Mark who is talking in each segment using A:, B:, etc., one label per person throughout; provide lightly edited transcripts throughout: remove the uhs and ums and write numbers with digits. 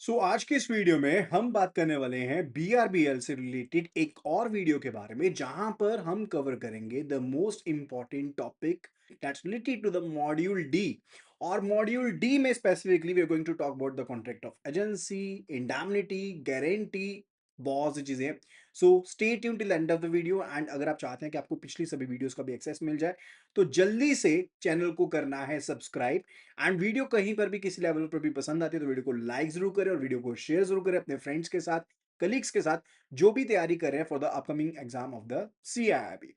A: आज के इस वीडियो में हम बात करने वाले हैं बीआरबीएल से रिलेटेड एक और वीडियो के बारे में जहां पर हम कवर करेंगे the most important topic that's related to the module D. और मॉड्यूल डी में specifically we are going to talk about the contract of agency, indemnity, guarantee, बहुत सी चीजें। So stay tune till end of the video. And अगर आप चाहते हैं कि आपको पिछली सभी वीडियोस का भी एक्सेस मिल जाए तो जल्दी से चैनल को करना है सब्सक्राइब। एंड वीडियो कहीं पर भी किसी लेवल पर भी पसंद आती है तो वीडियो को लाइक जरूर करें और वीडियो को शेयर जरूर करें अपने फ्रेंड्स के साथ, कलीग्स के साथ, जो भी तैयारी कर रहे हैं for the upcoming exam of the CIIB.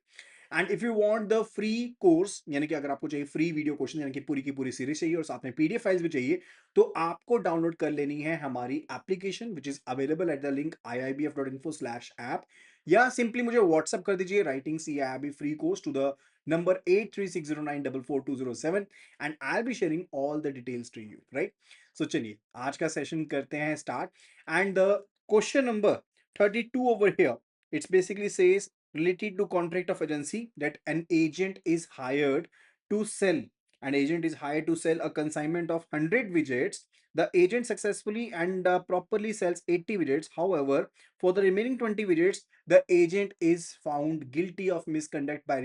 A: And if you want the free course, यानी कि अगर आपको चाहिए फ्री वीडियो क्वेश्चन, यानी कि पूरी की पूरी सीरीज चाहिए और साथ में पीडीएफ फाइल्स भी चाहिए, तो आपको डाउनलोड कर लेनी है हमारी application which is available at the link iibf.info/app, या सिंपली मुझे व्हाट्सएप कर दीजिए writing CIIB free course to the number 8360944207 and I'll be sharing all the details to you, right? So चलिए आज का सेशन करते हैं start. And the question number 32 over here, it's basically says related to contract of agency that an agent is hired to sell a consignment of 100 widgets. The agent successfully and properly sells 80 widgets. However, for the remaining 20 widgets, the agent is found guilty of misconduct by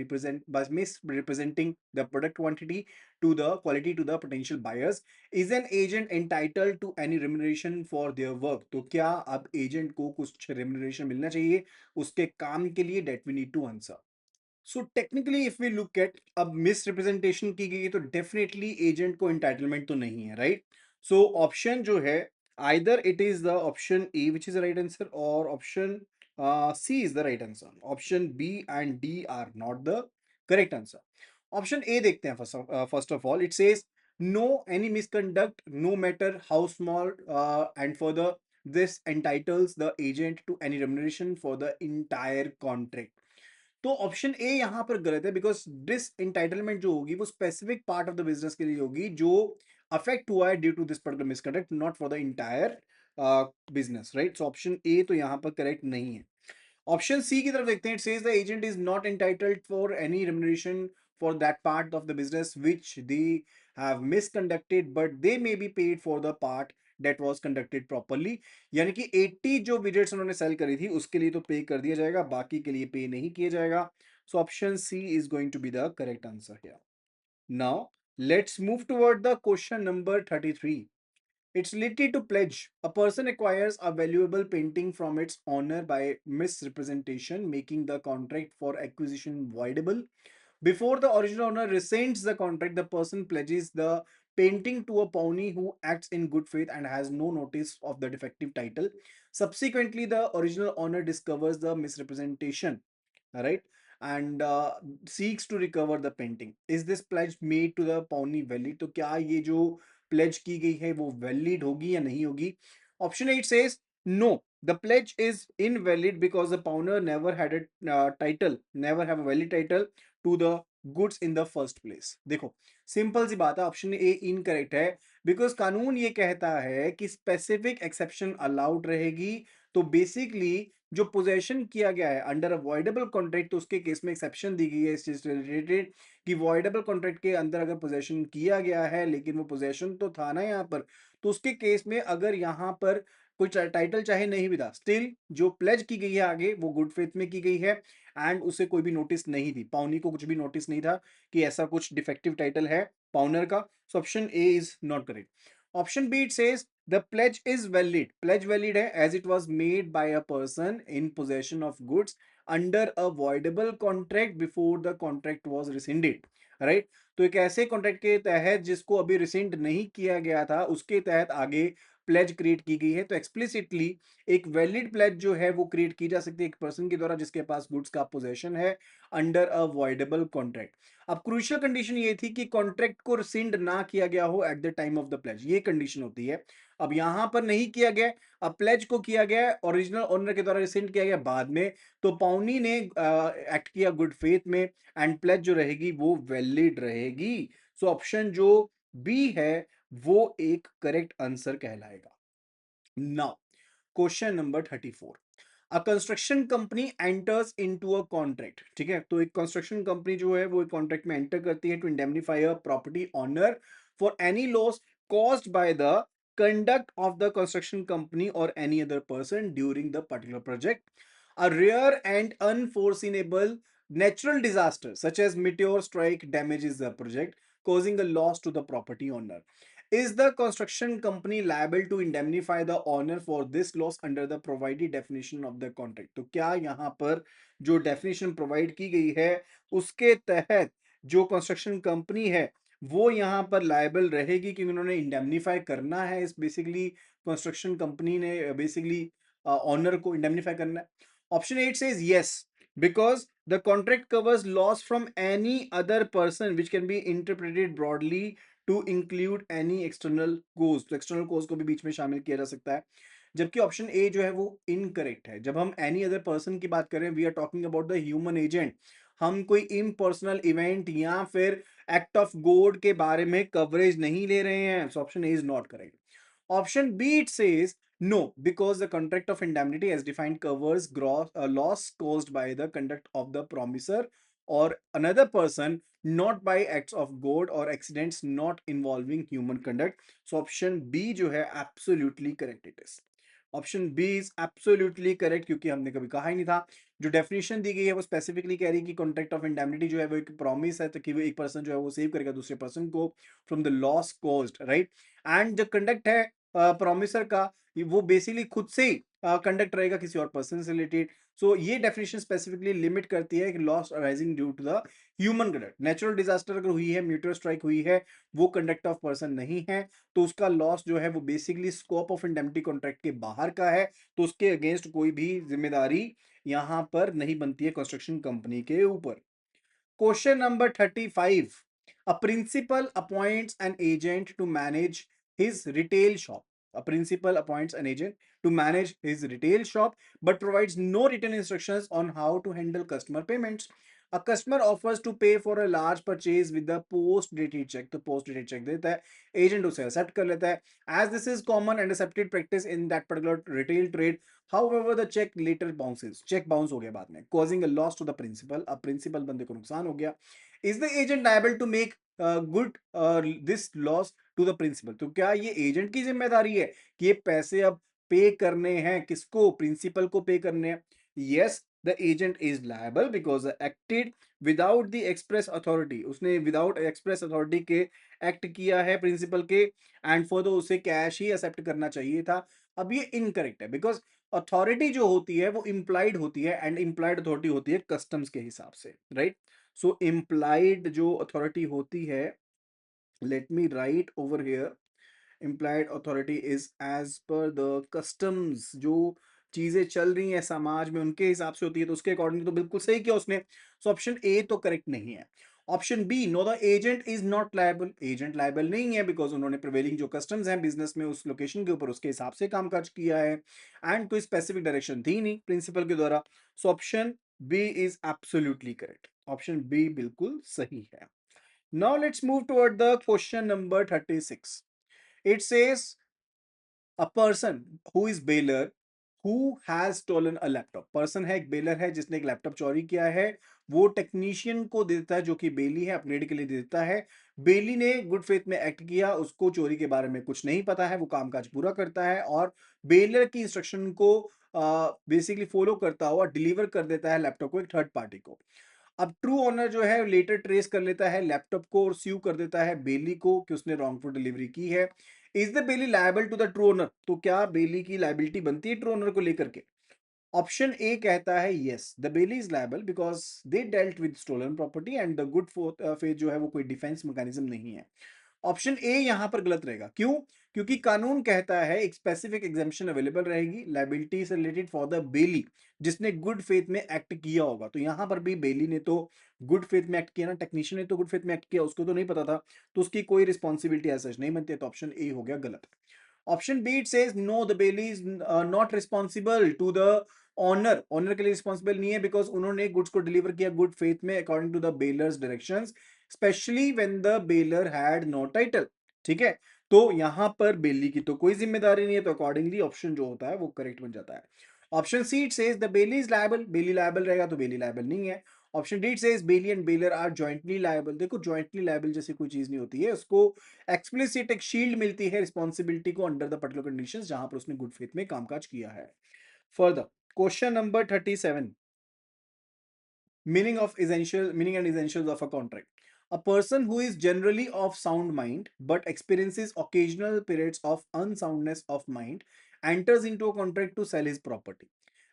A: misrepresenting the product quantity to the quality to the potential buyers. Is an agent entitled to any remuneration for their work? तो क्या अब agent को कुछ remuneration मिलना चाहिए उसके काम के लिए? That we need to answer. So technically if we look at, अब मिस रिप्रेजेंटेशन की गई है तो डेफिनेटली एजेंट को एंटाइटलमेंट तो नहीं है, राइट? सो ऑप्शन जो है, either it is the option A which is the right answer, और option C is the right answer. Option B and D are not the correct answer. Option A देखते हैं। First of all it says no any misconduct no matter how small and further this entitles the agent to any remuneration for the entire contract। तो option ए यहां पर गलत है, because dish entitlement जो होगी वो specific part of the business के लिए होगी जो अफेक्ट हुआ है due to this particular misconduct, not for the entire business, right? So option A तो यहां पर करेक्ट नहीं है। ऑप्शन सी की तरफ देखते हैं। It says the agent is not entitled for any remuneration for that part of the business which they have misconducted but they may be paid for the part that was conducted properly। यानी कि 80 जो widgets उन्होंने cell करी थी उसके लिए तो पे कर दिया जाएगा, बाकी के लिए पे नहीं किया जाएगा। So option C is going to be the correct answer here. Now let's move toward the question number 33। It's related to pledge. A person acquires a valuable painting from its owner by misrepresentation, making the contract for acquisition voidable. Before the original owner rescinds the contract, the person pledges the painting to a pawnee who acts in good faith and has no notice of the defective title. Subsequently, the original owner discovers the misrepresentation, right, and seeks to recover the painting. Is this pledge made to the pawnee valid? तो क्या ये जो pledge की गई है वो valid होगी या नहीं होगी? Option 8 says no. The pledge is invalid because the pawner never had a never have a valid title to the goods in the first place। देखो सिंपल सी बात है, ऑप्शन ए इनकरेक्ट है, बिकॉज कानून ये कहता है कि स्पेसिफिक एक्सेप्शन अलाउड रहेगी। तो बेसिकली जो पोजेशन किया गया है अंडर अवॉइडेबल कॉन्ट्रैक्ट, तो उसके केस में एक्सेप्शन दी गई है इस चीज से रिलेटेड कि वॉइडेबल कॉन्ट्रैक्ट के अंदर अगर पोजेशन किया गया है लेकिन वो पोजेशन तो था ना यहाँ पर, तो उसके केस में अगर यहाँ पर कोई टाइटल चाहे नहीं भी था, स्टिल जो प्लेज की गई है आगे वो गुड फेथ में की गई है एंड उसे कोई भी नोटिस नहीं थी, पाउनी को कुछ भी नोटिस नहीं था कि ऐसा कुछ डिफेक्टिव टाइटल है पाउनर का। सो option A is not correct. Option B it says the pledge is valid। pledge valid है as it was made by a person in possession of goods under a voidable contract before the contract was rescinded, right? तो एक ऐसे contract के तहत जिसको अभी resend नहीं किया गया था उसके तहत आगे प्लेज क्रिएट की गई है। तो एक्सप्लिसिटली एक वैलिड प्लेज जो है वो क्रिएट की जा सकती है एक पर्सन के द्वारा जिसके पास गुड्स का पोजेशन है अंडर अ वॉइडेबल कॉन्ट्रैक्ट। अब क्रूशियल कंडीशन ये थी कि कॉन्ट्रैक्ट को रिसेंड ना किया गया हो at the time of the pledge, ये कंडीशन होती है। अब यहां पर नहीं किया गया, अब प्लेज को किया गया ओरिजिनल ओनर के द्वारा रिसेंड किया गया बाद में, तो पाउनी ने एक्ट किया गुड फेथ में एंड प्लेज जो रहेगी वो वैलिड रहेगी। सो ऑप्शन जो बी है वो एक करेक्ट आंसर कहलाएगा। Now question number 34। A construction company enters into a contract, ठीक है? तो एक कंस्ट्रक्शन कंपनी जो है वो एक कॉन्ट्रैक्ट में एंटर करती है to indemnify a property owner for any loss caused by the conduct of the construction company or any other person during the particular project. A rare and unforeseeable natural disaster such as meteor strike damages the project, causing a loss to the property owner. Is the construction company liable to indemnify the owner for this loss under the provided definition of the contract? तो क्या यहाँ पर जो definition provide की गई है उसके तहत जो कंस्ट्रक्शन कंपनी है वो यहाँ पर लायबल रहेगी, क्योंकि उन्होंने इंडेमनीफाई करना है, इस बेसिकली कंस्ट्रक्शन कंपनी ने बेसिकली ऑनर को इंडेमनीफाई करना है. Option 8 says yes, because the contract covers loss from any other person which can be interpreted broadly to include any external cause. तो एक्सटर्नल कोज को भी बीच में शामिल किया जा सकता है. जबकि ऑप्शन ए जो है वो इनकरेक्ट है. जब हम एनी अदर पर्सन की बात करें, we are talking about the human agent. हम कोई इम्पर्सनल इवेंट या फिर एक्ट ऑफ गॉड के बारे में कवरेज नहीं ले रहे हैं. सो option A is not correct. Option B it says no, because the contract of indemnity as defined covers gross loss caused by the conduct of the promisor or another person, not by acts of God or accidents not involving human conduct. So option B जो है absolutely correct it is. Option B is absolutely correct, क्योंकि हमने कभी कहा ही नहीं था. जो definition दी गई है वो स्पेसिफिकली कह रही है कि कॉन्ट्रैक्ट ऑफ इंडेमनिटी जो है वो एक प्रॉमिस है, तो कि वो एक पर्सन जो है वो सेव करेगा दूसरे पर्सन को from the loss caused, right. And जो कंडक्ट है प्रॉमिसर का, वो बेसिकली खुद से ही कंडक्ट रहेगा किसी और पर्सन से रिलेटेड. सो ये डेफिनेशन स्पेसिफिकली लिमिट करती है कि loss arising due to the human conduct. Natural disaster अगर हुई है, म्यूटेयर स्ट्राइक हुई है, वो कंडक्ट ऑफ पर्सन नहीं है, तो उसका लॉस जो है वो basically scope of indemnity contract के बाहर का है, तो उसके अगेंस्ट कोई भी जिम्मेदारी यहां पर नहीं बनती है कंस्ट्रक्शन कंपनी के ऊपर. Question number 35. A principal appoints an agent to manage his retail shop. A principal appoints an agent to manage his retail shop but provides no written instructions on how to handle customer payments. A customer offers to pay for a large purchase with the post dated check. तो post dated check देता है, agent उसे accept कर लेता है. As this is common and accepted practice in that particular retail trade, however the check later bounces. Check bounce हो गया बाद में, causing a loss to the principal. अब principal बंदे को नुकसान हो गया. Is the agent liable to make good this loss to the principal? तो क्या ये एजेंट की जिम्मेदारी है कि ये पैसे अब पे करने हैं, किसको? प्रिंसिपल को पे करने हैं. Yes, the agent is liable because acted without the express authority. उसने विदाउट एक्सप्रेस अथॉरिटी के एक्ट किया है प्रिंसिपल के, एंड फॉर द उसे कैश ही एक्सेप्ट करना चाहिए था. अब ये इनकरेक्ट है, बिकॉज अथॉरिटी जो होती है वो इम्प्लाइड होती है, एंड इम्प्लाइड अथॉरिटी होती है कस्टम्स के हिसाब से, राइट. सो इम्प्लाइड जो अथॉरिटी होती है, let me right over here, implied authority is as per the customs. जो चीजें चल रही हैं समाज में उनके हिसाब से होती है, तो उसके अकॉर्डिंग तो बिल्कुल सही किया उसने. सो ऑप्शन ए तो करेक्ट नहीं है. Option B, no the agent is not liable. Agent liable नहीं है बिकॉज उन्होंने प्रिवेलिंग जो कस्टम्स हैं बिजनेस में उस लोकेशन के ऊपर उसके हिसाब से काम काज किया है, एंड कोई स्पेसिफिक डायरेक्शन थी नहीं प्रिंसिपल के द्वारा. So option B is absolutely correct. Option B बिल्कुल सही है. Now let's move toward the question number 36. It says a person who is bailor who has stolen a laptop. Person है, एक baler है जिसने एक लैपटॉप चोरी किया है, वो टेक्नीशियन को देता है जो कि बेली है, अपग्रेड के लिए देता है. बेली ने गुड फेथ में एक्ट किया, उसको चोरी के बारे में कुछ नहीं पता है, वो कामकाज पूरा करता है और बेलर की इंस्ट्रक्शन को बेसिकली फॉलो करता हुआ डिलीवर कर देता है लैपटॉप को एक थर्ड पार्टी को. अब ट्रू ओनर जो है लेटर ट्रेस कर लेता है लैपटॉप को और स्यू कर देता है बेली को कि उसने रॉन्गफुल डिलीवरी की है. Is the bailee liable to the true owner? तो क्या बेली की लायबिलिटी बनती है ट्रू ओनर को लेकर के? ऑप्शन ए कहता है yes, the bailee is liable because they dealt with stolen property and the good faith जो है वो कोई डिफेंस मैकेनिज्म नहीं है. ऑप्शन ए यहां पर गलत रहेगा. क्यों? क्योंकि कानून कहता है एक स्पेसिफिक एग्जेम्पशन अवेलेबल रहेगी लायबिलिटी से रिलेटेड फॉर द बेली जिसने गुड फेथ में एक्ट किया होगा. तो यहां पर भी बेली ने तो गुड फेथ में एक्ट किया ना, टेक्नीशियन ने तो गुड फेथ में एक्ट किया, उसको तो नहीं पता था, तो उसकी कोई रिस्पॉन्सिबिलिटी ऐसा नहीं बनती. तो ऑप्शन ए हो गया गलत. Option B it says no, the bailee is not responsible to the owner. Owner के लिए रिस्पॉन्सिबल नहीं है बिकॉज उन्होंने गुड्स को डिलीवर किया गुड फेथ में according to the bailor's directions, specially when the bailor had no title. ठीक है, तो यहां पर बेली की तो कोई जिम्मेदारी नहीं है, तो अकॉर्डिंगली ऑप्शन जो होता है वो करेक्ट बन जाता है. Option C it says the bailee is liable. Bailee liable रहेगा तो बेली लायबल नहीं है. Option D says bailee and bailor are jointly liable. देखो जॉइंटली लायबल जैसी कोई चीज नहीं होती है, उसको एक्सप्लिसिट एक शील्ड मिलती है रिस्पॉन्सिबिलिटी को अंडर द पर्टिकुलर कंडीशंस जहां पर उसने गुड फेथ में कामकाज किया है। Further question number 37, meaning and essentials of a contract. A person who is generally of sound mind but experiences occasional periods of unsoundness of mind enters into a contract to sell his property.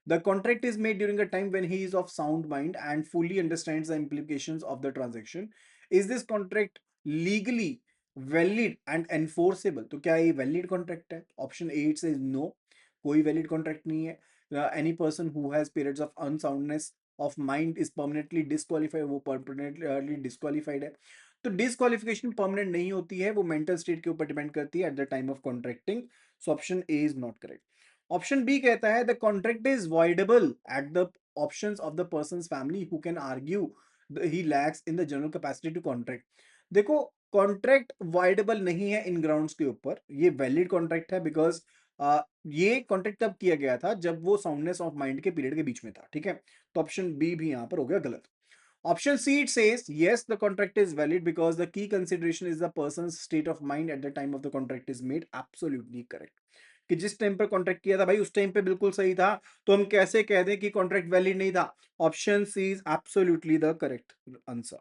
A: The contract is made during a time when he is of sound mind and fully understands the implications of the transaction. Is this contract legally valid and enforceable? तो क्या ये valid contract है? Option 8 says no, कोई valid contract नहीं है. Any person who has periods of unsoundness of mind is permanently disqualified, वो permanently disqualified है। तो डिस्क्वालिफिकेशन परमानेंट नहीं होती है, वो मेंटल स्टेट के ऊपर डिपेंड करती है at the time of contracting. So option A is not correct. Option B कहता है the contract is voidable at the options of the persons family who can argue he lacks in the general capacity to contract. देखो contract voidable नहीं है इन grounds के ऊपर, ये valid contract है बिकॉज ये कॉन्ट्रैक्ट तब किया गया था जब वो साउंडनेस ऑफ माइंड के पीरियड के बीच में था, ठीक है। तो ऑप्शन बी भी यहां पर हो गया गलत। Option C it says yes the contract is valid because the key consideration is the person state of mind at the time of the contract is made. Absolutely correct, कि जिस time पर contract किया था भाई उस time पे बिल्कुल सही था, तो हम कैसे कह दें कि कॉन्ट्रैक्ट वैलिड नहीं था? Option C is absolutely the correct answer.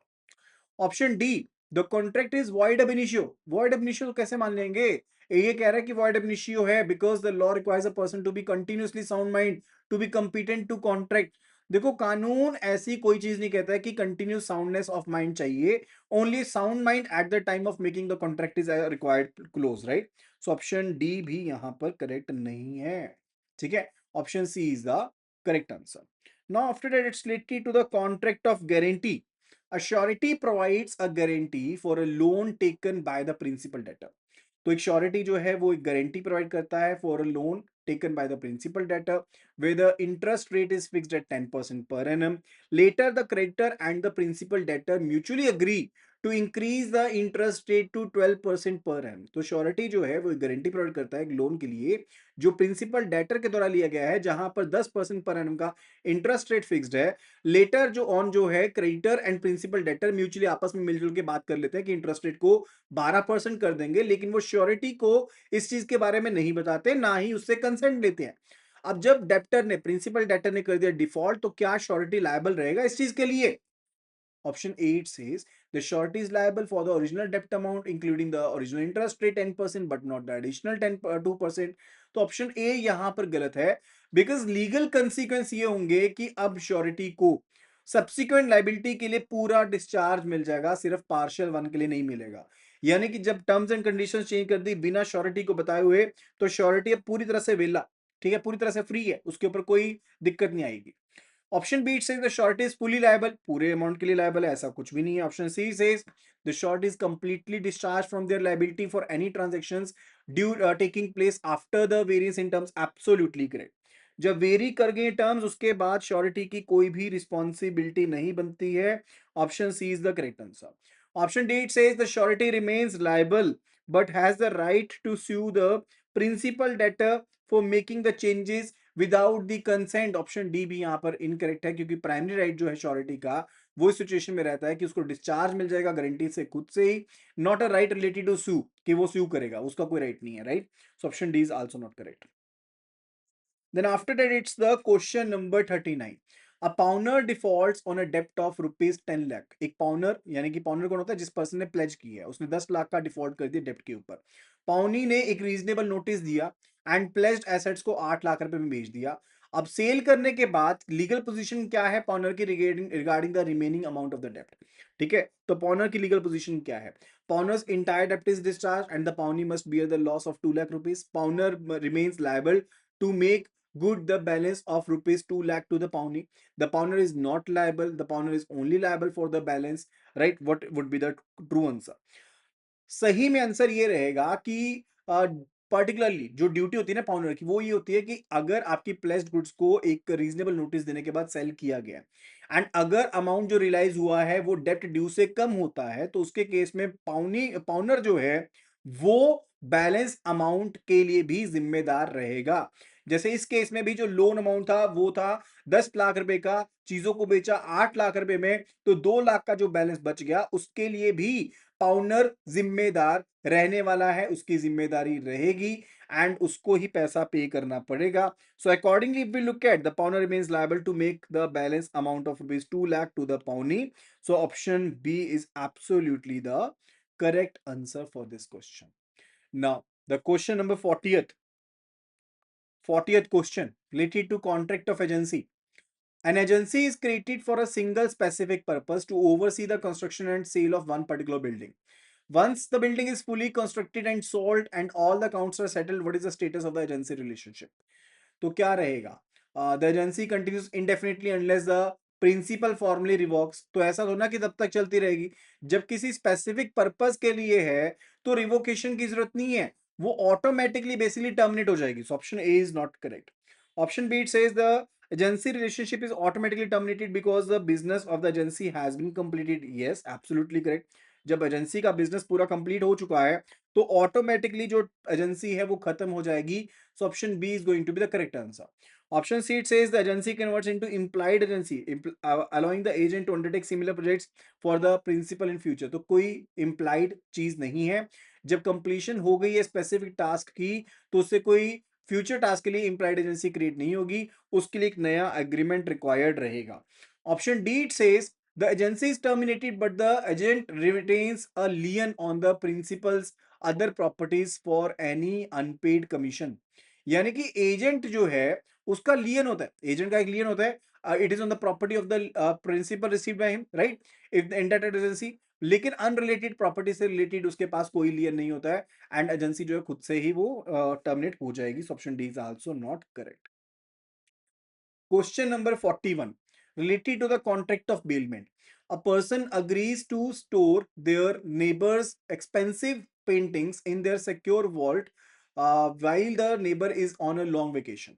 A: Option D the contract is void ab initio. Void ab initio कैसे मान लेंगे? ये कह रहा है कि वॉइड अब इनिशियो है because the law requires a person to be continuously sound mind to be competent to contract. देखो कानून ऐसी कोई चीज नहीं कहता है कि कंटिन्यूस साउंडनेस ऑफ माइंड चाहिए, only sound mind at the time of making the contract is required close, right. So option D भी यहां पर करेक्ट नहीं है, ठीक है। Option C is the correct answer. Now after that it's related to the contract of guarantee. A surety provides a guarantee for a loan taken by the principal debtor. तो एक surety जो है वो एक गारंटी प्रोवाइड करता है for a loan taken by the principal debtor where the interest rate is fixed at 10% per annum. Later, the creditor and the principal debtor mutually agree to increase the interest rate to 12% per annum. तो surety जो है वो guarantee provide करता है एक loan के लिए जो प्रिंसिपल डेटर के द्वारा लिया गया है, जहां पर 10% पर एनम का इंटरेस्ट रेट फिक्स्ड है। लेटर जो है creditor and principal debtor mutually आपस में मिलजुल के बात कर लेते हैं कि इंटरेस्ट रेट को 12% कर देंगे, लेकिन वो श्योरिटी को इस चीज के बारे में नहीं बताते, ना ही उससे कंसेंट लेते हैं। अब जब डेप्टर ने प्रिंसिपल डेटर ने कर दिया डिफॉल्ट, तो क्या श्योरिटी लायबल रहेगा इस चीज के लिए? Option 8 says the surety is liable for the original debt amount, including the original interest rate 10%, but not the additional 2%. तो ऑप्शन ए यहां पर गलत है, बिकॉज लीगल कंसिक्वेंस ये होंगे कि अब श्योरिटी को सब्सिक्वेंट लाइबिलिटी के लिए पूरा डिस्चार्ज मिल जाएगा, सिर्फ पार्शियल वन के लिए नहीं मिलेगा। यानी कि जब टर्म्स एंड कंडीशंस चेंज कर दी बिना श्योरिटी को बताए हुए, तो श्योरिटी अब पूरी तरह से वेला, ठीक है, पूरी तरह से फ्री है, उसके ऊपर कोई दिक्कत नहीं आएगी। Option B says the short is fully liable, पूरे अमाउंट के लिए लायबल है, ऐसा कुछ भी नहीं है। Option C says the short is completely discharge from their liability for any transactions due taking place after the variance in terms. Absolutely correct, जब वेरी कर गए टर्म्स उसके बाद श्योरिटी की कोई भी रिस्पॉन्सिबिलिटी नहीं बनती है। Option C is the correct answer. Option D says the surety remains liable but has the right to sue the principal debtor for making the changes without the consent. Option D भी यहां पर incorrect है, क्योंकि primary right जो है surety का वो इस सिचुएशन में रहता है कि उसको डिस्चार्ज मिल जाएगा गारंटी से खुद से ही, not a right related to sue, कि वो sue करेगा, उसका कोई राइट नहीं है, right. So option D is also not correct. Then after that, it's the question number 39. A pawner defaults on a debt of rupees 10 lakh. एक pawnor यानी कि पाउनर कौन होता है? जिस पर्सन ने प्लेज की है, उसने 10 लाख का डिफॉल्ट कर दिया डेप्ट के ऊपर। पाउनी ने एक रीजनेबल नोटिस दिया एंड प्लेज्ड एसेट्स को 8 लाख रुपए में बेच दिया। अब सेल करने के बाद लीगल पोजीशन क्या है पाउनर की regarding the remaining amount of the डेप्ट? ठीक है, तो पाउनर की लीगल पोजीशन क्या है? पाउनर्स इंटायर डेप्ट is discharge and the pawnee must bear the loss of 2 lakh rupees. Pawnor remains liable to make good the balance of rupees 2 lakh to the pawnee. The pawner is not liable, the pawner is only liable for the balance, right? What would be the true answer? सही में answer ये रहेगा कि particularly जो duty होती है ना pawnor की, वो ये होती है कि अगर आपकी प्लेस्ड गुड्स को एक रीजनेबल नोटिस देने के बाद सेल किया गया एंड अगर अमाउंट जो रियलाइज हुआ है वो डेप्ट ड्यू से कम होता है, तो उसके केस में पाउनर जो है वो बैलेंस अमाउंट के लिए भी जिम्मेदार रहेगा। जैसे इस केस में भी जो लोन अमाउंट था वो था 10 लाख रुपए का, चीजों को बेचा 8 लाख रुपए में, तो 2 लाख का जो बैलेंस बच गया उसके लिए भी पाउनर जिम्मेदार रहने वाला है, उसकी जिम्मेदारी रहेगी एंड उसको ही पैसा पे करना पड़ेगा. So accordingly, if we look at, the pawnee remains liable to make the balance amount of rupees 2 lakh to the pawnee. So option B is absolutely the correct answer for this question. Now, the question number 40th question related to contract of agency. An agency is created for a single specific purpose to oversee the construction and sale of one particular building. Once the building is fully constructed and sold and all the accounts are settled, what is the status of the agency relationship? तो क्या रहेगा? The agency continues indefinitely unless the principal formally revokes. तो ऐसा तो ना कि तब तक चलती रहेगी. जब किसी स्पेसिफिक पर्पस के लिए है तो रिवोकेशन की जरूरत नहीं है, वो ऑटोमेटिकली बेसिकली टर्मिनेट हो जाएगी. So option A is not correct. Option B, it says the agency relationship is automatically terminated because the business of the agency has been completed. Yes, absolutely correct. जब agency का business पूरा complete हो चुका है तो automatically जो agency है वो खत्म हो जाएगी. So option B is going to be the correct answer. Option C, it says the agency converts into implied agency, allowing the agent to undertake similar projects for the principal in future. तो कोई implied चीज नहीं है. जब completion हो गई है specific task की तो उससे कोई फ्यूचर टास्क के लिए implied एजेंसी क्रिएट नहीं होगी, उसके लिए एक नया एग्रीमेंट रिक्वायर्ड रहेगा. Option D, it says the agency is terminated but the agent retains a lien on the principal's other properties for any unpaid commission. यानी कि एजेंट जो है उसका लियन होता है, एजेंट का एक लियन होता है, it is on the property of the principal received by him, right, if the entitled agency. लेकिन अनरिलेटेड प्रॉपर्टी से रिलेटेड उसके पास कोई लियन नहीं होता है एंड एजेंसी जो है खुद से ही वो टर्मिनेट हो जाएगी. So option D is also not correct. Question number 41 related to the contract of bailment. A person agrees to store their neighbor's expensive paintings in their secure vault while the neighbor is on a long vacation.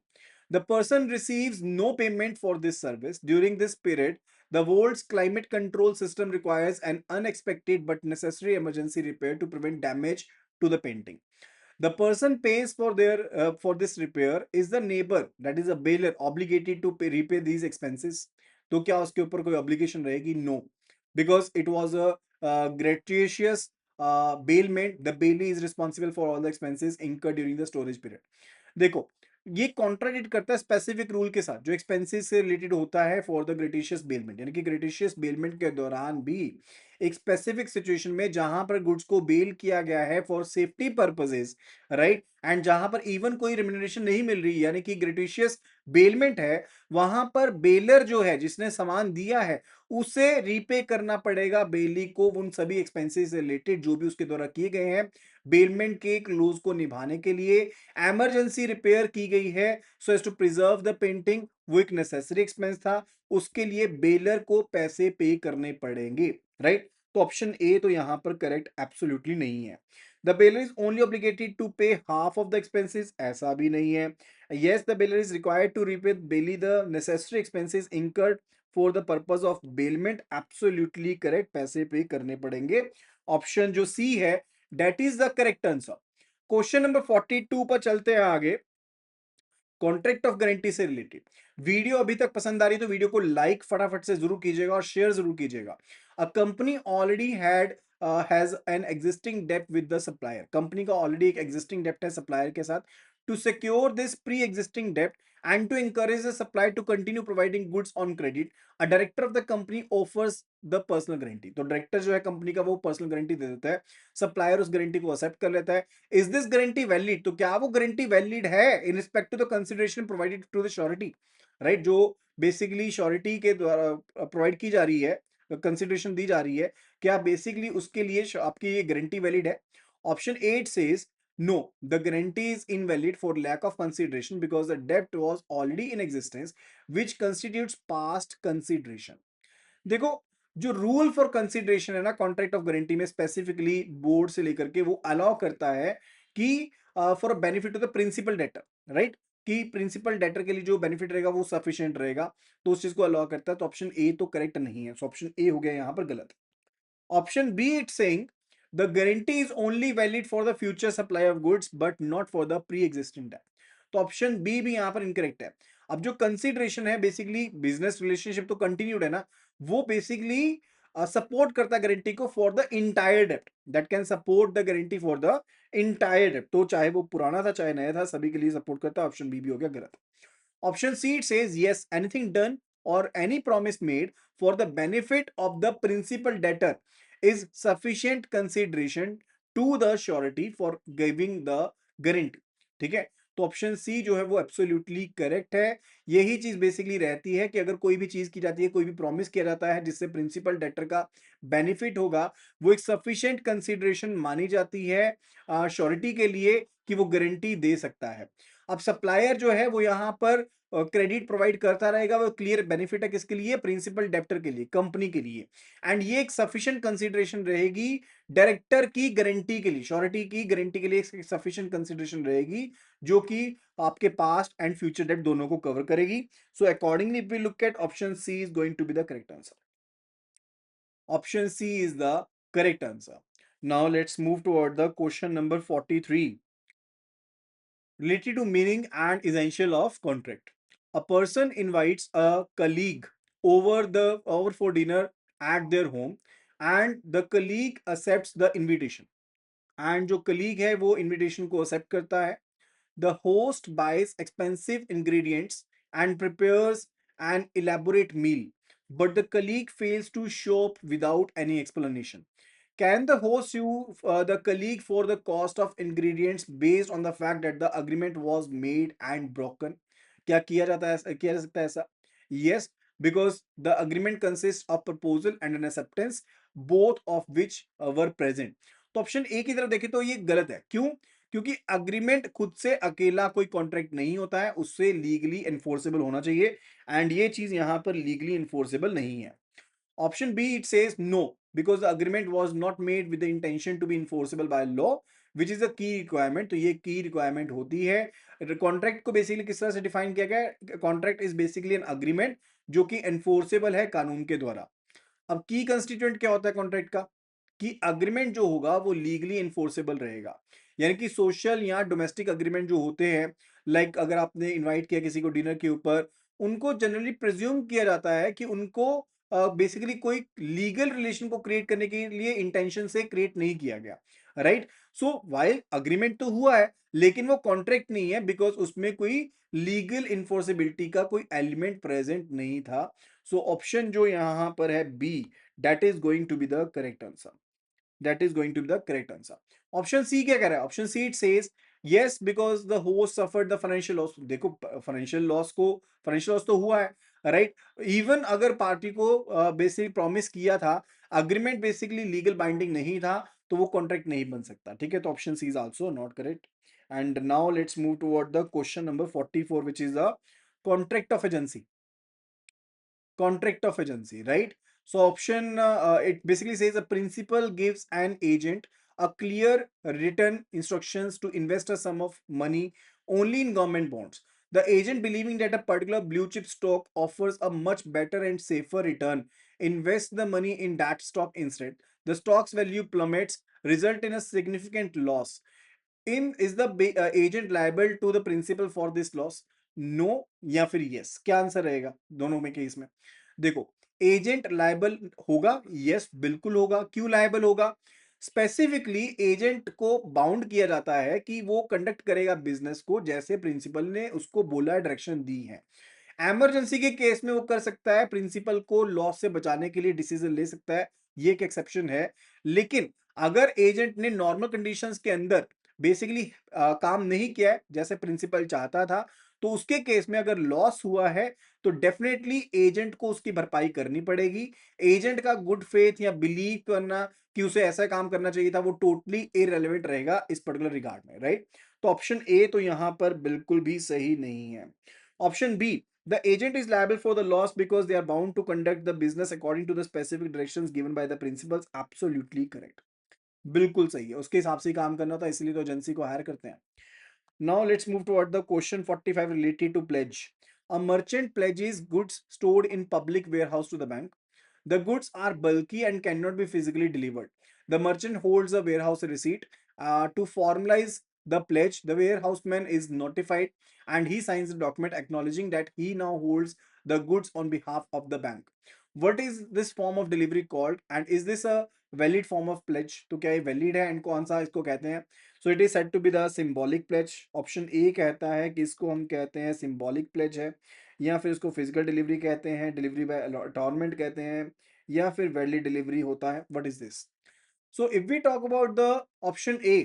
A: The person receives no payment for this service. During this period, the vault's climate control system requires an unexpected but necessary emergency repair to prevent damage to the painting. The person pays for this repair is the neighbor, that is a bailer, obligated to repay these expenses. तो क्या उसके ऊपर कोई obligation रहेगी? No, because it was a gratuitous bailment. The bailee is responsible for all the expenses incurred during the storage period. देखो, ये contradict करता है स्पेसिफिक रूल के साथ जो एक्सपेंसेस से रिलेटेड होता है फॉर द ग्रेटिशियस बेलमेंट. यानी कि ग्रेटिशियस बेलमेंट के दौरान भी एक स्पेसिफिक सिचुएशन में जहां पर गुड्स को बेल किया गया है for safety purposes, right, and जहां पर इवन कोई रेम्यूनरेशन नहीं मिल रही यानी कि ग्रेटिशियस बेलमेंट है, वहां पर बेलर जो है जिसने सामान दिया है उसे रीपे करना पड़ेगा बेली को उन सभी एक्सपेंसेस से रिलेटेड जो भी उसके द्वारा किए गए हैं बेलमेंट के क्लोज को निभाने के लिए. इमरजेंसी रिपेयर की गई है so as to preserve the painting, वो एक नेसेसरी एक्सपेंस था, उसके लिए बेलर को पैसे पे करने पड़ेंगे, राइट. तो ऑप्शन ए तो यहां पर करेक्ट एब्सोल्युटली नहीं है. The bailor is only obligated to pay half of the expenses, ऐसा भी नहीं है. Yes, the bailor is required to repay bailee the necessary expenses incurred for the purpose of bailment, absolutely correct, पैसे pay करने पड़ेंगे. Option जो C है that is the correct answer. Question number 42 पर चलते हैं आगे. कॉन्ट्रैक्ट ऑफ गारंटी से रिलेटेड वीडियो अभी तक पसंद आ रही तो वीडियो को लाइक फटाफट से जरूर कीजिएगा और शेयर जरूर कीजिएगा. A company already has an existing debt with the supplier. Company का ऑलरेडी एक एग्जिस्टिंग डेट है सप्लायर के साथ. To secure this pre existing debt and to encourage the supplier to continue providing goods on credit, a director of the company offers the personal guarantee. तो director जो है company का वो personal guarantee दे देता है, supplier उस guarantee को accept कर लेता है. Is this guarantee valid? तो क्या वो गारंटी वैलिड है in respect to the consideration provided to the surety, right, जो बेसिकली श्योरिटी के द्वारा प्रोवाइड की जा रही है, कंसिडरेशन दी जा रही है, क्या बेसिकली उसके लिए आपकी ये गारंटी वैलिड है? Option 8 says no, the guarantee is invalid for lack of consideration because the debt was already in existence, which constitutes past consideration. देखो, जो रूल फॉर कंसिडरेशन है ना कॉन्ट्रैक्ट ऑफ गारंटी में स्पेसिफिकली बोर्ड से लेकर के वो अलाउ करता है कि for benefit of the principal debtor, right, कि प्रिंसिपल डेटर के लिए जो बेनिफिट रहेगा वो सफिशिएंट रहेगा, तो उस चीज को अलाउ करता है. तो ऑप्शन ए तो करेक्ट नहीं है, सो ऑप्शन ए हो गया यहां पर गलत. Option B, it's saying the guarantee is only valid for the future supply of goods but not for the pre-existing debt. तो ऑप्शन बी भी यहाँ पर इनकरेक्ट है। अब जो कंसिडरेशन है बेसिकली बिजनेस रिलेशनशिप तो कंटिन्यूड है ना, वो बेसिकली सपोर्ट करता है गारंटी को for the entire dept, that can support the guarantee for the entire डेप्ट। तो चाहे वो पुराना था चाहे नया था, सभी के लिए सपोर्ट करता है। ऑप्शन बी भी हो गया गलत। Option C it says yes, anything done or any promise made for the benefit of the principal debtor is sufficient consideration to the surety for giving the guarantee। ठीक है, तो option C जो है वो एब्सोल्युटली करेक्ट है। यही चीज basically रहती है कि अगर कोई भी चीज की जाती है, कोई भी प्रॉमिस किया जाता है जिससे प्रिंसिपल डेटर का बेनिफिट होगा, वो एक सफिशिएंट कंसिडरेशन मानी जाती है श्योरिटी के लिए कि वो गारंटी दे सकता है। अब सप्लायर जो है वो यहाँ पर क्रेडिट प्रोवाइड करता रहेगा, वो क्लियर बेनिफिट है किसके लिए, प्रिंसिपल डेप्टर के लिए, कंपनी के लिए। एंड ये एक सफिशिएंट कंसीडरेशन रहेगी डायरेक्टर की गारंटी के लिए, श्योरिटी की गारंटी के लिए एक सफिशिएंट कंसीडरेशन रहेगी जो कि आपके पास्ट एंड फ्यूचर डेट दोनों को कवर करेगी। So accordingly if we look at option C is going to be the correct answer. Option C is the correct answer. Now let's move toward the question number 43 related to meaning and essential of contract. A person invites a colleague over for dinner at their home, and the colleague accepts the invitation. And जो colleague है वो invitation को accept करता है. The host buys expensive ingredients and prepares an elaborate meal, but the colleague fails to show up without any explanation. Can the host sue the colleague for the cost of ingredients based on the fact that the agreement was made and broken? क्या किया जा सकता है ऐसा? Yes, because the agreement consists of proposal and an acceptance, both of which were present. तो option ए की तरफ देखें तो ये गलत है। क्यों? क्योंकि अग्रीमेंट खुद से अकेला कोई कॉन्ट्रैक्ट नहीं होता है, उससे लीगली एनफोर्सेबल होना चाहिए, एंड ये चीज यहां पर लीगली एनफोर्सेबल नहीं है। Option B, it says no, because the agreement was not made with the intention to be enforceable by law, which is a key requirement। तो ये की रिक्वायरमेंट होती है। कॉन्ट्रैक्ट को बेसिकली किस तरह से डिफाइन किया गया है? Contract is basically an agreement जो कि एनफोर्सेबल है कानून के द्वारा। अब की कंस्टिट्यूएंट क्या होता है कॉन्ट्रैक्ट का? कि अग्रीमेंट जो होगा वो लीगली एनफोर्सेबल रहेगा। यानी कि सोशल या डोमेस्टिक अग्रीमेंट जो होते हैं, लाइक अगर आपने इनवाइट किया किसी को डिनर के ऊपर, उनको जनरली प्रिज्यूम किया जाता है कि उनको बेसिकली कोई लीगल रिलेशन को क्रिएट करने के लिए इंटेंशन से क्रिएट नहीं किया गया, राइट। सो वाइल अग्रीमेंट तो हुआ है लेकिन वो कॉन्ट्रैक्ट नहीं है, बिकॉज उसमें कोई लीगल इन्फोर्सेबिलिटी का कोई एलिमेंट प्रेजेंट नहीं था। सो ऑप्शन जो यहां पर है B, that is going to be the correct answer. That is going to be the correct answer. Option C क्या कह रहा है? Option C it says yes because the host suffered the financial loss. देखो financial loss तो हुआ है, right. Even अगर party को बेसिकली प्रॉमिस किया था, अग्रीमेंट बेसिकली लीगल बाइंडिंग नहीं था, तो वो कॉन्ट्रैक्ट नहीं बन सकता। ठीक है, तो option C is also not correct. And now let's move toward the question number 44 which is the contract of agency. Contract of agency, right? So option it basically says a principal gives an agent a clear written instructions to invest a sum of money only in government bonds. The agent, believing that a particular blue chip stock offers a much better and safer return, invests the money in that stock instead. The stock's value plummets, result in a significant loss. In is the agent liable to the principal for this loss? No या फिर yes? क्या answer रहेगा दोनों में case में? देखो, agent liable होगा, yes बिल्कुल होगा। क्यों लाइबल होगा? स्पेसिफिकली एजेंट को बाउंड किया जाता है कि वो कंडक्ट करेगा बिजनेस को जैसे प्रिंसिपल ने उसको बोला, डायरेक्शन दी है। एमरजेंसी के केस में वो कर सकता है, प्रिंसिपल को लॉस से बचाने के लिए डिसीजन ले सकता है, ये एक एक्सेप्शन है। लेकिन अगर एजेंट ने नॉर्मल कंडीशंस के अंदर बेसिकली काम नहीं किया है जैसे प्रिंसिपल चाहता था, तो उसके केस में अगर लॉस हुआ है तो डेफिनेटली एजेंट को उसकी भरपाई करनी पड़ेगी। एजेंट का गुड फेथ या बिलीव करना कि उसे ऐसा काम करना चाहिए था, वो टोटली इररिलेवेंट रहेगा इस पर्टिकुलर रिगार्ड में, राइट। तो ऑप्शन ए तो यहां पर बिल्कुल भी सही नहीं है। Option B, the agent is liable for the loss because they are bound to conduct the business according to the specific directions given by the principals, absolutely correct। बिल्कुल सही है, उसके हिसाब से ही काम करना था, इसलिए तो एजेंसी को हायर करते हैं। Now let's move toward the question 45 related to pledge. A merchant pledges goods stored in public warehouse to the bank. The goods are bulky and cannot be physically delivered. The merchant holds a warehouse receipt to formalize the pledge, the warehouseman is notified and he signs the document acknowledging that he now holds the goods on behalf of the bank. What is this form of delivery called and is this a valid form of pledge? तो क्या ये valid है and कौन सा इसको कहते हैं? So it is said to be the symbolic pledge. Option A कहता है कि इसको हम कहते हैं symbolic pledge है, या फिर इसको physical delivery कहते हैं, delivery by attornment कहते हैं, या फिर valid delivery होता है. What is this? So if we talk about the option A,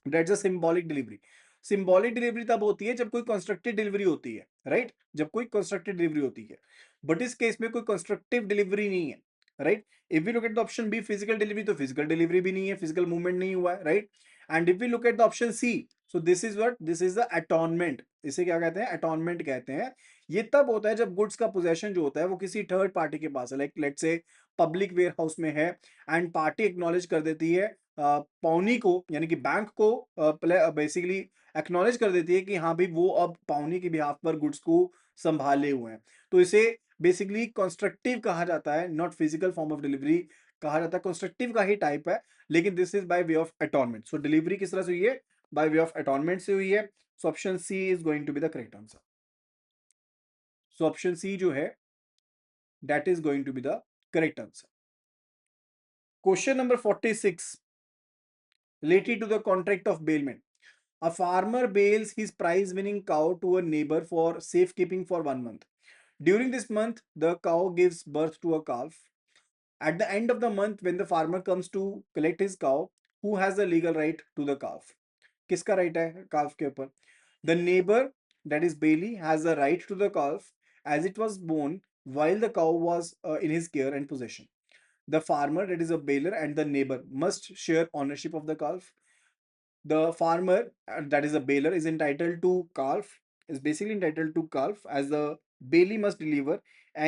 A: that's a symbolic delivery. Symbolic delivery तब होती है जब कोई कंस्ट्रक्टेड डिलीवरी होती है, राइट? जब कोई कंस्ट्रक्टेड डिलीवरी होती है, बट इस केस में कोई कंस्ट्रक्टिव डिलीवरी नहीं है, right? If we look at the option B physical delivery, तो फिजिकल डिलीवरी भी नहीं है, फिजिकल मूवमेंट नहीं हुआ है, right? And if we look at the option C, so this is what, this is the attornment. इसे क्या कहते हैं? अटॉर्नमेंट कहते हैं. ये तब होता है जब गुड्स का पोजेशन जो होता है वो किसी थर्ड पार्टी के पास है, like let's say public warehouse में है एंड पार्टी एक्नॉलेज कर देती है पाउनी को, यानी कि बैंक को बेसिकली एक्नॉलेज कर देती है कि हाँ भाई वो अब पाउनी के बिहाफ पर गुड्स को संभाले हुए हैं. तो इसे बेसिकली कंस्ट्रक्टिव कहा जाता है, not physical form of delivery कहा जाता है. कंस्ट्रक्टिव का ही टाइप है, लेकिन this is by way of attornment. So delivery किस तरह से हुई है? बाय वे ऑफ अटॉर्नमेंट से हुई है. So option C is going to be the correct answer. So option C जो है that is going to be the correct answer. Question number 46 related to the contract of bailment. A farmer bails his prize winning cow to a neighbor for safekeeping for 1 month. During this month, the cow gives birth to a calf. At the end of the month, when the farmer comes to collect his cow, who has the legal right to the calf? किसका right है calf के ऊपर? The neighbor, that is Bailey, has the right to the calf as it was born while the cow was in his care and possession. The farmer, that is a bailer, and the neighbor must share ownership of the calf. The farmer, that is a baler, is entitled to calf, is basically entitled to calf as the bailey must deliver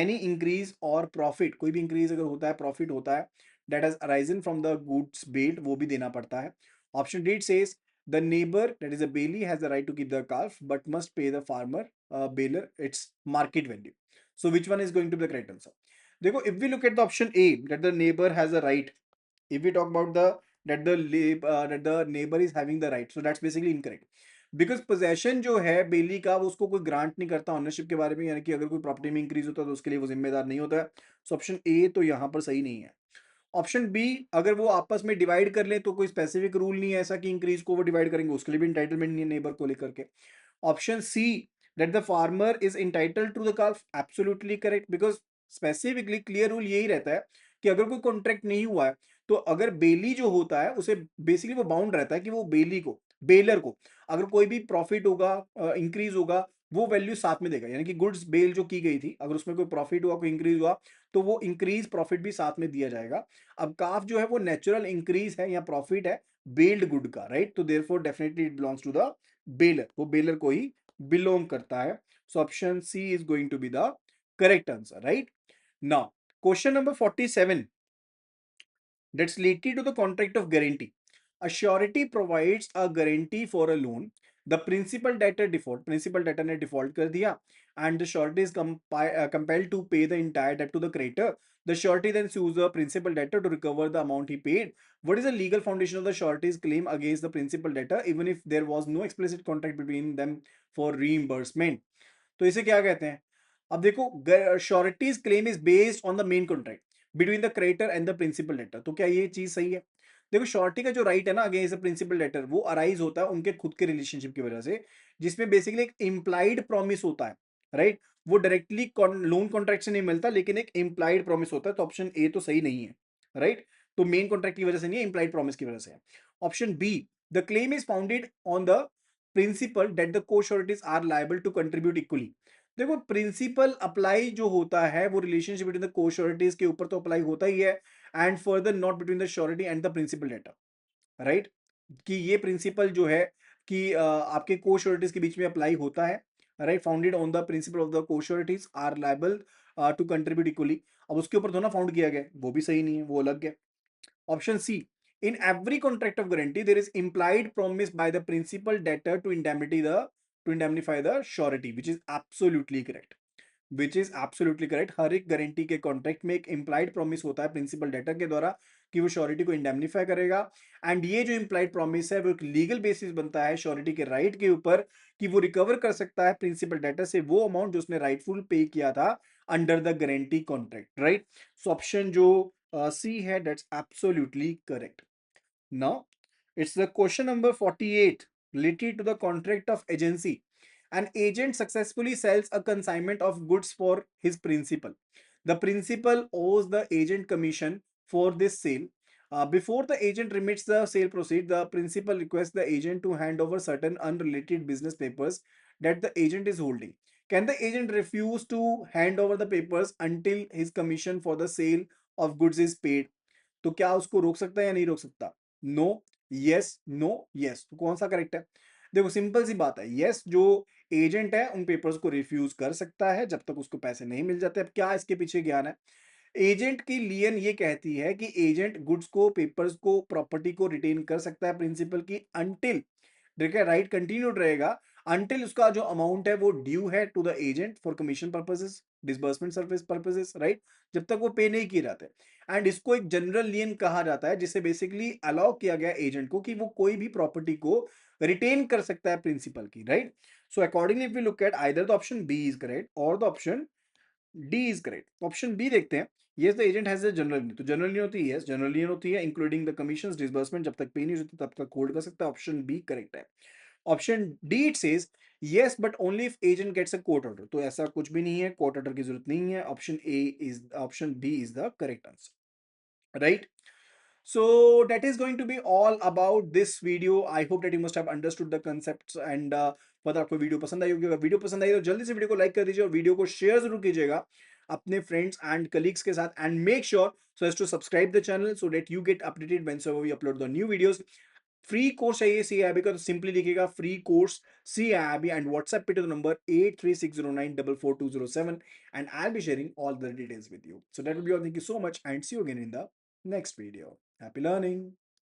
A: any increase or profit. कोई भी increase अगर होता है, profit होता है, that has arisen from the goods bailed, वो भी देना पड़ता है. Option D says the neighbor, that is a bailey, has the right to keep the calf but must pay the farmer baler its market value. So which one is going to be the correct answer? देखो, if we look at the option A, that the neighbor has a right, if we talk about the that the neighbor is having the right, so that's basically incorrect. Because possession जो है बेली का वो उसको कोई grant नहीं करता ownership के बारे में, यानी कि अगर कोई प्रॉपर्टी में इंक्रीज होता है तो उसके लिए वो जिम्मेदार नहीं होता है. सो ऑप्शन ए तो यहाँ पर सही नहीं है. ऑप्शन बी, अगर वो आपस में डिवाइड कर ले तो कोई स्पेसिफिक रूल नहीं है ऐसा कि इंक्रीज को वो डिवाइड करेंगे, उसके लिए भी इंटाइटलमेंट नहीं है नेबर को लेकर के. Option C, that the farmer is entitled to the calf, absolutely correct. Because specifically clear rule यही रहता है कि अगर कोई कॉन्ट्रैक्ट नहीं हुआ है तो अगर बेली जो होता है उसे बेसिकली वो बाउंड रहता है कि वो बेली को, बेलर को, अगर कोई भी प्रॉफिट होगा, इंक्रीज होगा, वो वैल्यू साथ में देगा. यानी कि गुड्स बेल जो की गई थी, अगर उसमें कोई प्रॉफिट हुआ, कोई इंक्रीज हुआ, तो वो इंक्रीज प्रॉफिट भी साथ में दिया जाएगा. अब काफ जो है वो नेचुरल इंक्रीज है या प्रॉफिट है बेल्ड गुड का, राइट? तो therefore definitely it belongs to the bailor, वो बेलर को ही बिलोंग करता है. So option C is going to be the correct answer, right? Now question number 47 that's related to the contract of guarantee. A surety provides a guarantee for a loan. The principal debtor default, principal debtor ने default कर दिया and the surety is compelled to pay the entire debt to the creditor. The surety then sues the principal debtor to recover the amount he paid. What is the legal foundation of the surety's claim against the principal debtor even if there was no explicit contract between them for reimbursement? तो इसे क्या कहते हैं? अब देखो, surety's claim is based on the main contract between the creditor and the principal debtor. तो क्या ये चीज सही है? देखो, श्योरिटी का जो राइट है ना अगेंस्ट द प्रिंसिपल डेटर, वो अराइज होता है उनके खुद के रिलेशनशिप की वजह से, जिसमें बेसिकली एक इम्प्लाइड प्रॉमिस होता है, राइट? वो डायरेक्टली लोन कॉन्ट्रैक्ट से नहीं मिलता, लेकिन एक इम्प्लाइड प्रॉमिस होता है. तो ऑप्शन ए तो सही नहीं है, राइट? तो मेन कॉन्ट्रैक्ट की वजह से नहीं है, इम्प्लाइड प्रॉमिस की वजह से है. Option B, the claim is founded on the principle that the co sureties are liable to contribute equally. देखो, प्रिंसिपल अप्लाई जो होता है वो relationship between the co sureties के ऊपर तो अप्लाई होता ही है, and further not between the surety and the principal debtor, right? कि ये प्रिंसिपल जो है कि आपके को श्योरिटीज के बीच में अप्लाई होता है, right? Founded on the principle of the co sureties are liable to contribute equally. अब उसके ऊपर तो ना फाउंड किया गया, वो भी सही नहीं है, वो अलग है. Option C. In every contract of guarantee, there is implied promise by the principal debtor to indemnify the surety, which is absolutely correct. Which is absolutely correct. हर एक गारंटी के कॉन्ट्रैक्ट में एक implied promise होता है principal debtor के द्वारा, कि वो श्योरिटी को इंडेमनीफाई करेगा। एंड ये जो इम्प्लाइड प्रॉमिस है वो एक लीगल बेसिस बनता है श्योरिटी के राइट के ऊपर कि वो रिकवर कर सकता है प्रिंसिपल डेटर से वो अमाउंट जो उसने राइटफुल पे किया था under the guarantee contract, right. So option जो सी है that's absolutely correct. Now, it's the question number 48 related to the contract of agency. An agent successfully sells a consignment of goods for his principal. The principal owes the agent commission for this sale. Before the agent remits the sale proceed, the principal requests the agent to hand over certain unrelated business papers that the agent is holding. Can the agent refuse to hand over the papers until his commission for the sale of goods is paid? तो क्या उसको रोक सकता है या नहीं रोक सकता? No, yes, no, yes. तो कौन सा करेक्ट है? देखो सिंपल सी बात है, यस जो एजेंट है उन पेपर्स को रिफ्यूज कर सकता है जब तक उसको पैसे नहीं मिल जाते। अब क्या इसके पीछे ज्ञान है? एजेंट की लियन ये कहती है कि एजेंट गुड्स को, पेपर्स को, प्रॉपर्टी को रिटेन कर सकता है प्रिंसिपल की अनटिल, देखिए राइट कंटिन्यूड रहेगा, अनटिल उसका जो अमाउंट है वो ड्यू है to the agent for commission purposes, disbursement service purposes, right, जब तक वो पे नहीं किए जाते। एंड इसको एक जनरल लियन कहा जाता है जिसे बेसिकली अलाउ किया गया एजेंट को कि वो कोई भी प्रॉपर्टी को रिटेन कर सकता है प्रिंसिपल की, right. So accordingly if we look at either the option B is correct और the option D is correct. Option B देखते हैं। Yes the agent has a general lien, तो जनरल लियन होती है, यस जनरल लियन होती है including the commissions disbursement, जब तक पे नहीं होती तब तक होल्ड कर सकता है। ऑप्शन बी करेक्ट है। Option D it says yes but only if agent gets a court order, तो ऐसा कुछ भी नहीं है, कोर्ट ऑर्डर की जरूरत नहीं है। Option B is the correct answer, right. So that is going to be all about this video. I hope that you must have understood the concepts and पता आपको वीडियो पसंद आई होगी। अगर वीडियो पसंद आई तो जल्दी से वीडियो को लाइक कर दीजिए और वीडियो को शेयर जरूर कीजिएगा अपने फ्रेंड्स एंड कलीग्स के साथ। And make sure so as to subscribe the channel so that you get updated whenever we upload the new videos. Free course चाहिए सी आई का, तो सिंपली लिखिएगा free course C I and WhatsApp पे to the number 8360944207 and I be sharing all the details with you. So that will be all. Thank you so much and see you again in the next video. Happy learning.